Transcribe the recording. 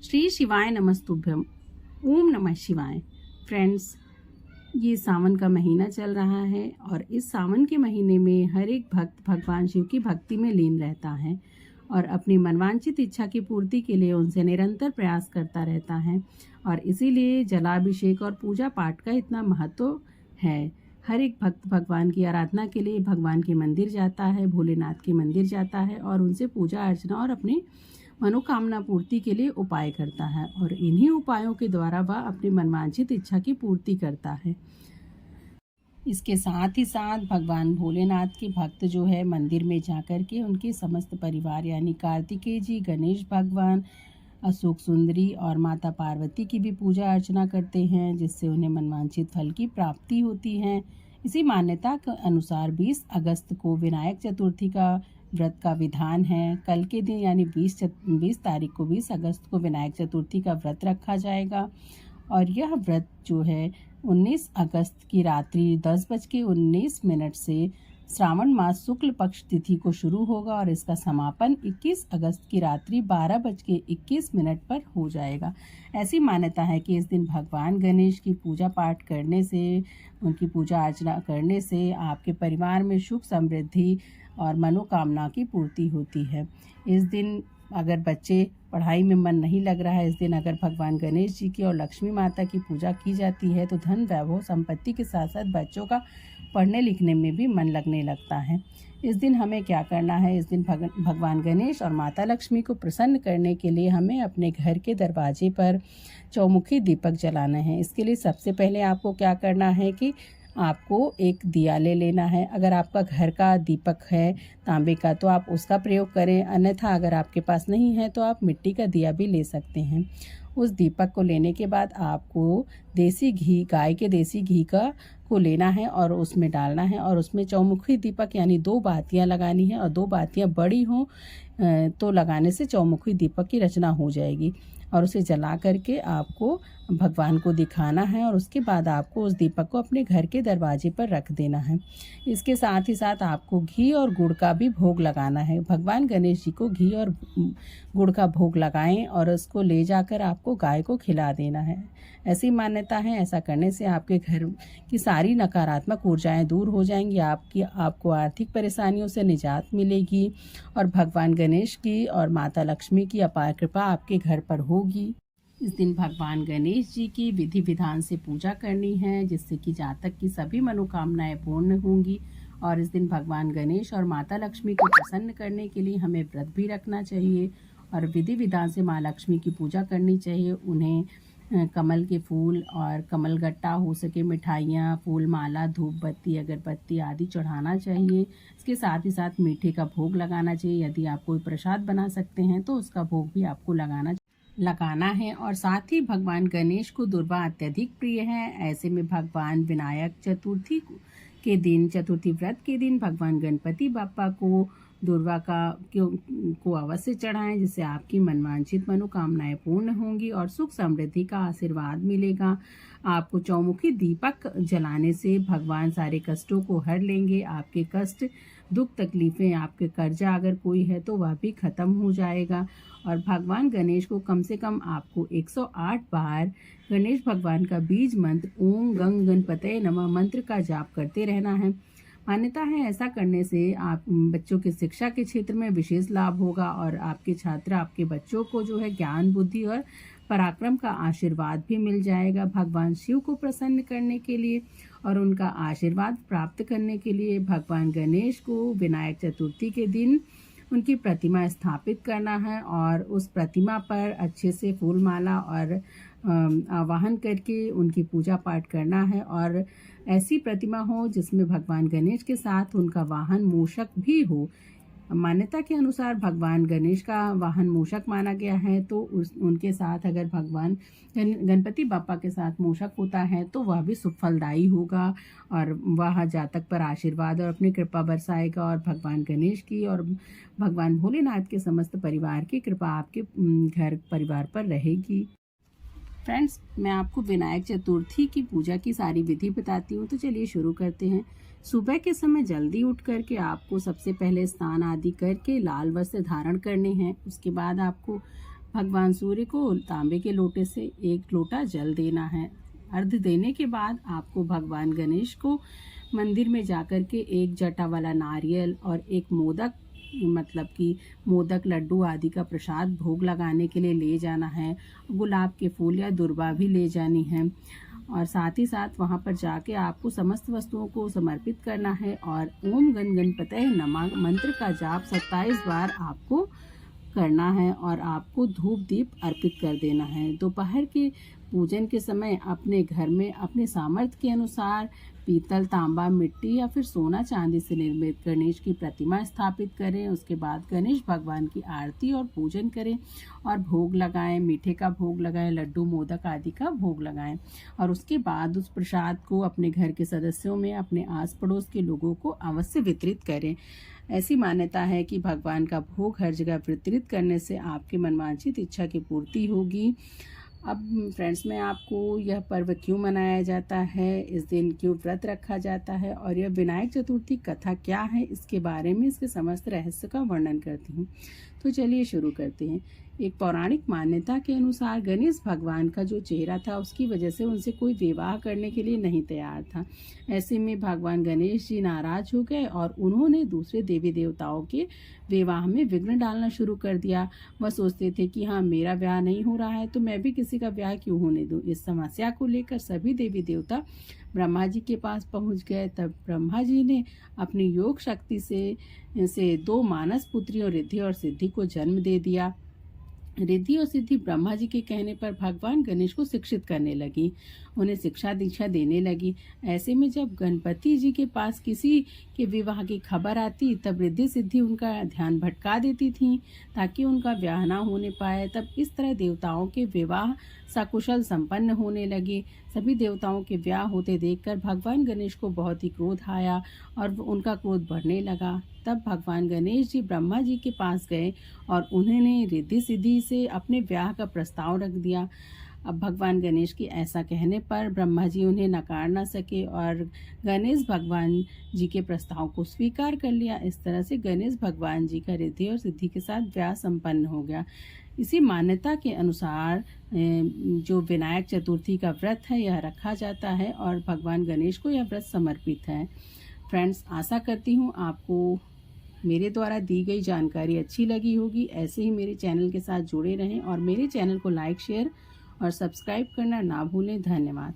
श्री शिवाय नमस्तुभ्यम। ओम नमः शिवाय। फ्रेंड्स, ये सावन का महीना चल रहा है और इस सावन के महीने में हर एक भक्त भगवान शिव की भक्ति में लीन रहता है और अपनी मनवांछित इच्छा की पूर्ति के लिए उनसे निरंतर प्रयास करता रहता है। और इसीलिए जलाभिषेक और पूजा पाठ का इतना महत्व है। हर एक भक्त भगवान की आराधना के लिए भगवान के मंदिर जाता है, भोलेनाथ के मंदिर जाता है और उनसे पूजा अर्चना और अपनी मनोकामना पूर्ति के लिए उपाय करता है और इन्हीं उपायों के द्वारा वह अपनी मनवांछित इच्छा की पूर्ति करता है। इसके साथ ही साथ भगवान भोलेनाथ के भक्त जो है मंदिर में जाकर के उनके समस्त परिवार यानी कार्तिकेय जी, गणेश भगवान, अशोक सुंदरी और माता पार्वती की भी पूजा अर्चना करते हैं, जिससे उन्हें मनवांछित फल की प्राप्ति होती है। इसी मान्यता के अनुसार 20 अगस्त को विनायक चतुर्थी का व्रत का विधान है। कल के दिन यानी 20 अगस्त को विनायक चतुर्थी का व्रत रखा जाएगा और यह व्रत जो है 19 अगस्त की रात्रि 10:19 से श्रावण मास शुक्ल पक्ष तिथि को शुरू होगा और इसका समापन 21 अगस्त की रात्रि 12:21 पर हो जाएगा। ऐसी मान्यता है कि इस दिन भगवान गणेश की पूजा पाठ करने से, उनकी पूजा अर्चना करने से आपके परिवार में सुख समृद्धि और मनोकामना की पूर्ति होती है। इस दिन अगर बच्चे पढ़ाई में मन नहीं लग रहा है, इस दिन अगर भगवान गणेश जी की और लक्ष्मी माता की पूजा की जाती है तो धन, वैभव, संपत्ति के साथ साथ बच्चों का पढ़ने लिखने में भी मन लगने लगता है। इस दिन हमें क्या करना है? इस दिन भगवान गणेश और माता लक्ष्मी को प्रसन्न करने के लिए हमें अपने घर के दरवाजे पर चौमुखी दीपक जलाना है। इसके लिए सबसे पहले आपको क्या करना है कि आपको एक दिया ले लेना है। अगर आपका घर का दीपक है तांबे का तो आप उसका प्रयोग करें, अन्यथा अगर आपके पास नहीं है तो आप मिट्टी का दिया भी ले सकते हैं। उस दीपक को लेने के बाद आपको देसी घी, गाय के देसी घी को लेना है और उसमें डालना है और उसमें चौमुखी दीपक यानी 2 बातियां लगानी है और 2 बातियां बड़ी हों तो लगाने से चौमुखी दीपक की रचना हो जाएगी और उसे जला करके आपको भगवान को दिखाना है और उसके बाद आपको उस दीपक को अपने घर के दरवाजे पर रख देना है। इसके साथ ही साथ आपको घी और गुड़ का भी भोग लगाना है। भगवान गणेश जी को घी और गुड़ का भोग लगाएं और उसको ले जाकर आपको गाय को खिला देना है। ऐसी मान्यता है, ऐसा करने से आपके घर की सारी नकारात्मक ऊर्जाएं दूर हो जाएंगी, आपको आर्थिक परेशानियों से निजात मिलेगी और भगवान गणेश की और माता लक्ष्मी की अपार कृपा आपके घर पर होगी। इस दिन भगवान गणेश जी की विधि विधान से पूजा करनी है, जिससे कि जातक की सभी मनोकामनाएं पूर्ण होंगी। और इस दिन भगवान गणेश और माता लक्ष्मी को प्रसन्न करने के लिए हमें व्रत भी रखना चाहिए और विधि विधान से माँ लक्ष्मी की पूजा करनी चाहिए। उन्हें कमल के फूल और कमल गट्टा, हो सके मिठाइयाँ, फूल माला, धूप बत्ती, अगरबत्ती आदि चढ़ाना चाहिए। इसके साथ ही साथ मीठे का भोग लगाना चाहिए। यदि आप कोई प्रसाद बना सकते हैं तो उसका भोग भी आपको लगाना है। और साथ ही भगवान गणेश को दुर्वा अत्यधिक प्रिय है। ऐसे में भगवान विनायक चतुर्थी के दिन, चतुर्थी व्रत के दिन भगवान गणपति बाप्पा को दुर्वा को अवश्य चढ़ाएं, जिससे आपकी मनवांछित मनोकामनाएं पूर्ण होंगी और सुख समृद्धि का आशीर्वाद मिलेगा। आपको चौमुखी दीपक जलाने से भगवान सारे कष्टों को हर लेंगे। आपके कष्ट, दुख, तकलीफें, आपके कर्जा अगर कोई है तो वह भी खत्म हो जाएगा। और भगवान गणेश को कम से कम आपको 108 बार गणेश भगवान का बीज मंत्र ओम गंग गणपतये नमः मंत्र का जाप करते रहना है। मान्यता है ऐसा करने से आप बच्चों की शिक्षा के क्षेत्र में विशेष लाभ होगा और आपके छात्र, आपके बच्चों को जो है ज्ञान, बुद्धि और पराक्रम का आशीर्वाद भी मिल जाएगा। भगवान शिव को प्रसन्न करने के लिए और उनका आशीर्वाद प्राप्त करने के लिए भगवान गणेश को विनायक चतुर्थी के दिन उनकी प्रतिमा स्थापित करना है और उस प्रतिमा पर अच्छे से फूल माला और आवाहन करके उनकी पूजा पाठ करना है। और ऐसी प्रतिमा हो जिसमें भगवान गणेश के साथ उनका वाहन मूषक भी हो। मान्यता के अनुसार भगवान गणेश का वाहन मूषक माना गया है, तो उनके साथ अगर भगवान गणपति बाप्पा के साथ मूषक होता है तो वह भी सुफलदायी होगा और वह जातक पर आशीर्वाद और अपनी कृपा बरसाएगा और भगवान गणेश की और भगवान भोलेनाथ के समस्त परिवार की कृपा आपके घर परिवार पर रहेगी। फ्रेंड्स, मैं आपको विनायक चतुर्थी की पूजा की सारी विधि बताती हूँ, तो चलिए शुरू करते हैं। सुबह के समय जल्दी उठ करके आपको सबसे पहले स्नान आदि करके लाल वस्त्र धारण करने हैं। उसके बाद आपको भगवान सूर्य को तांबे के लोटे से 1 लोटा जल देना है। अर्घ देने के बाद आपको भगवान गणेश को मंदिर में जाकर के 1 जटा वाला नारियल और 1 मोदक, मतलब कि मोदक, लड्डू आदि का प्रसाद भोग लगाने के लिए ले जाना है। गुलाब के फूल या दुर्वा भी ले जानी है और साथ ही साथ वहाँ पर जाके आपको समस्त वस्तुओं को समर्पित करना है और ओम गण गणपतये नमः मंत्र का जाप 27 बार आपको करना है और आपको धूप दीप अर्पित कर देना है। दोपहर के पूजन के समय अपने घर में अपने सामर्थ्य के अनुसार पीतल, तांबा, मिट्टी या फिर सोना चांदी से निर्मित गणेश की प्रतिमा स्थापित करें। उसके बाद गणेश भगवान की आरती और पूजन करें और भोग लगाएं, मीठे का भोग लगाएं, लड्डू मोदक आदि का भोग लगाएं और उसके बाद उस प्रसाद को अपने घर के सदस्यों में, अपने आस पड़ोस के लोगों को अवश्य वितरित करें। ऐसी मान्यता है कि भगवान का भोग हर जगह वितरित करने से आपकी मनवांछित इच्छा की पूर्ति होगी। अब फ्रेंड्स, मैं आपको यह पर्व क्यों मनाया जाता है, इस दिन क्यों व्रत रखा जाता है और यह विनायक चतुर्थी कथा क्या है, इसके बारे में, इसके समस्त रहस्य का वर्णन करती हूँ। तो चलिए शुरू करते हैं। एक पौराणिक मान्यता के अनुसार गणेश भगवान का जो चेहरा था उसकी वजह से उनसे कोई विवाह करने के लिए नहीं तैयार था। ऐसे में भगवान गणेश जी नाराज हो गए और उन्होंने दूसरे देवी देवताओं के विवाह में विघ्न डालना शुरू कर दिया। वह सोचते थे कि हाँ, मेरा ब्याह नहीं हो रहा है तो मैं भी किसी का ब्याह क्यों होने दूं। इस समस्या को लेकर सभी देवी देवता ब्रह्मा जी के पास पहुंच गए। तब ब्रह्मा जी ने अपनी योग शक्ति से 2 मानस पुत्रियों रिद्धि और सिद्धि को जन्म दे दिया। रिद्धि और सिद्धि ब्रह्मा जी के कहने पर भगवान गणेश को शिक्षित करने लगी, उन्हें शिक्षा दीक्षा देने लगी। ऐसे में जब गणपति जी के पास किसी के विवाह की खबर आती तब रिद्धि सिद्धि उनका ध्यान भटका देती थीं ताकि उनका ब्याह ना होने पाए। तब इस तरह देवताओं के विवाह सकुशल संपन्न होने लगे। सभी देवताओं के ब्याह होते देखकर भगवान गणेश को बहुत ही क्रोध आया और उनका क्रोध बढ़ने लगा। तब भगवान गणेश जी ब्रह्मा जी के पास गए और उन्होंने रिद्धि सिद्धि से अपने ब्याह का प्रस्ताव रख दिया। अब भगवान गणेश के ऐसा कहने पर ब्रह्मा जी उन्हें नकार न सके और गणेश भगवान जी के प्रस्ताव को स्वीकार कर लिया। इस तरह से गणेश भगवान जी का रिद्धि और सिद्धि के साथ ब्याह संपन्न हो गया। इसी मान्यता के अनुसार जो विनायक चतुर्थी का व्रत है यह रखा जाता है और भगवान गणेश को यह व्रत समर्पित है। फ्रेंड्स, आशा करती हूँ आपको मेरे द्वारा दी गई जानकारी अच्छी लगी होगी। ऐसे ही मेरे चैनल के साथ जुड़े रहें और मेरे चैनल को लाइक, शेयर और सब्सक्राइब करना ना भूलें। धन्यवाद।